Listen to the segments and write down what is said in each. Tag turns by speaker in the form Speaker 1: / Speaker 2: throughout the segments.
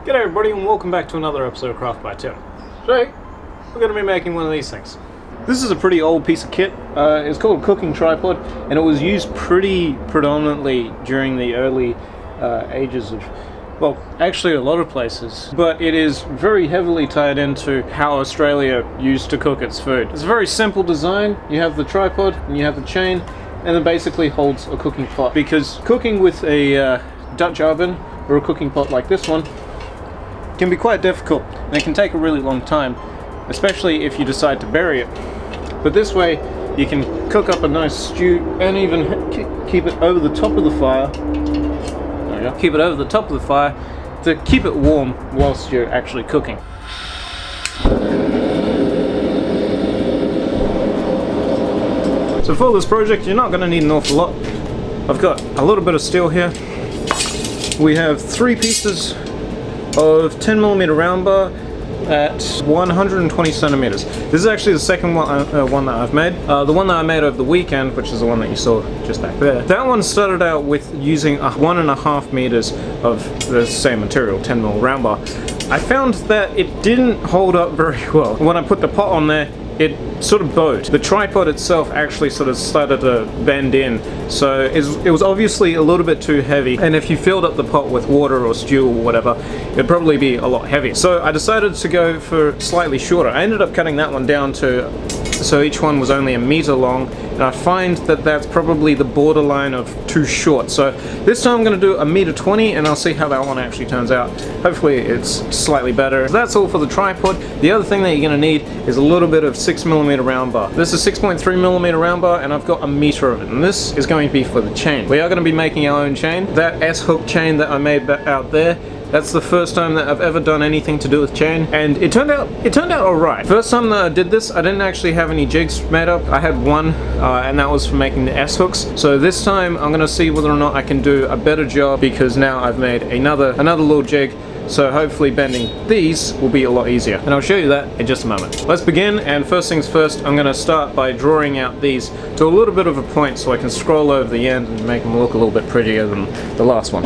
Speaker 1: G'day everybody and welcome back to another episode of Craft by Tim. Today, we're going to be making one of these things. This is a pretty old piece of kit. It's called a cooking tripod, and it was used pretty predominantly during the early ages of, well, actually a lot of places. But it is very heavily tied into how Australia used to cook its food. It's a very simple design. You have the tripod and you have the chain, and it basically holds a cooking pot. Because cooking with a Dutch oven or a cooking pot like this one can be quite difficult, and it can take a really long time, especially if you decide to bury it. But this way you can cook up a nice stew and even keep it over the top of the fire. There you go. Keep it over the top of the fire to keep it warm whilst you're actually cooking. So for this project you're not going to need an awful lot. I've got a little bit of steel here. We have 3 pieces of 10mm round bar at 120 centimeters. This is actually the second one that I've made. The one that I made over the weekend, which is the one that you saw just back there, that one started out with using 1.5 meters of the same material, 10mm round bar. I found that it didn't hold up very well. When I put the pot on there, it sort of bowed. The tripod itself actually sort of started to bend in, so it was obviously a little bit too heavy, and if you filled up the pot with water or stew or whatever, it'd probably be a lot heavier. So I decided to go for slightly shorter. I ended up cutting that one down to, so each one was only 1 meter long, and I find that that's probably the borderline of too short. So this time I'm going to do 1.20 meters, and I'll see how that one actually turns out. Hopefully it's slightly better. That's all for the tripod. The other thing that you're going to need is a little bit of 6mm round bar. This is 6.3mm round bar, and I've got 1 meter of it, and this is going to be for the chain. We are going to be making our own chain. That S-hook chain that I made out there, that's the first time that I've ever done anything to do with chain, and it turned out alright. First time that I did this, I didn't actually have any jigs made up. I had one, and that was for making the S-hooks. So this time I'm gonna see whether or not I can do a better job, because now I've made another little jig. So hopefully bending these will be a lot easier, and I'll show you that in just a moment. Let's begin, and first things first, I'm going to start by drawing out these to a little bit of a point so I can scroll over the end and make them look a little bit prettier than the last one.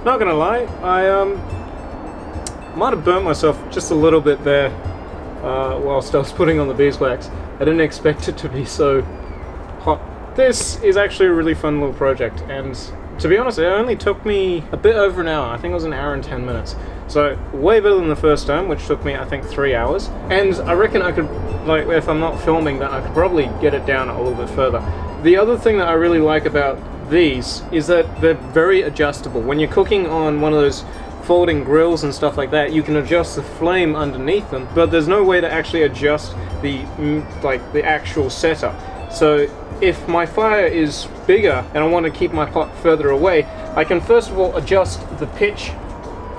Speaker 1: Not gonna lie, I might have burnt myself just a little bit there whilst I was putting on the beeswax. I didn't expect it to be so hot. This is actually a really fun little project, and to be honest, it only took me a bit over an hour. I think it was an hour and 10 minutes. So way better than the first time, which took me I think 3 hours. And I reckon I could, like, if I'm not filming, then I could probably get it down a little bit further. The other thing that I really like about these is that they're very adjustable. When you're cooking on one of those folding grills and stuff like that, you can adjust the flame underneath them, but there's no way to actually adjust the actual setup. So if my fire is bigger and I want to keep my pot further away, I can first of all adjust the pitch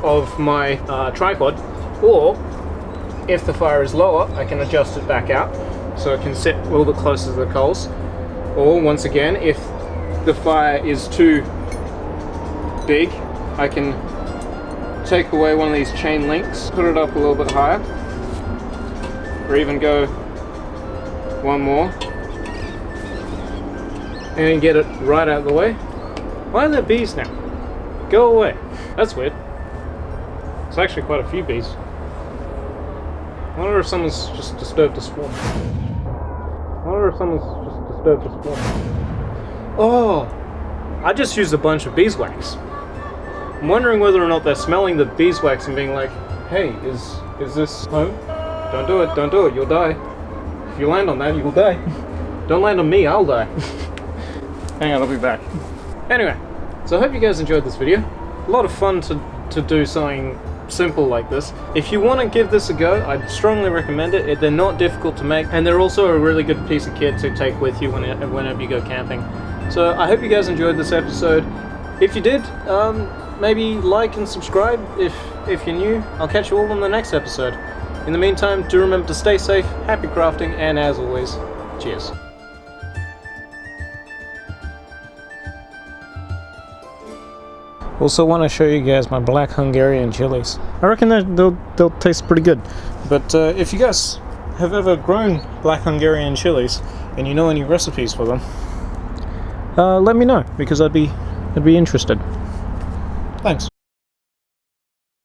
Speaker 1: of my tripod, or if the fire is lower, I can adjust it back out so it can sit a little bit closer to the coals. Or once again, if the fire is too big, I can take away one of these chain links, put it up a little bit higher, or even go one more and get it right out of the way. Why are there bees now? Go away. That's weird. It's actually quite a few bees. I wonder if someone's just disturbed a swarm. Oh! I just used a bunch of beeswax. I'm wondering whether or not they're smelling the beeswax and being like, hey, is this home? Don't do it, you'll die. If you land on that, you'll die. Don't land on me, I'll die. Hang on, I'll be back. Anyway, so I hope you guys enjoyed this video. A lot of fun to do something simple like this. If you want to give this a go, I'd strongly recommend it. They're not difficult to make, and they're also a really good piece of kit to take with you whenever you go camping. So I hope you guys enjoyed this episode. If you did, maybe like and subscribe if you're new. I'll catch you all in the next episode. In the meantime, do remember to stay safe, happy crafting, and as always, cheers. Also want to show you guys my black Hungarian chilies. I reckon they'll taste pretty good. But if you guys have ever grown black Hungarian chilies and you know any recipes for them, let me know, because I'd be interested. Thanks.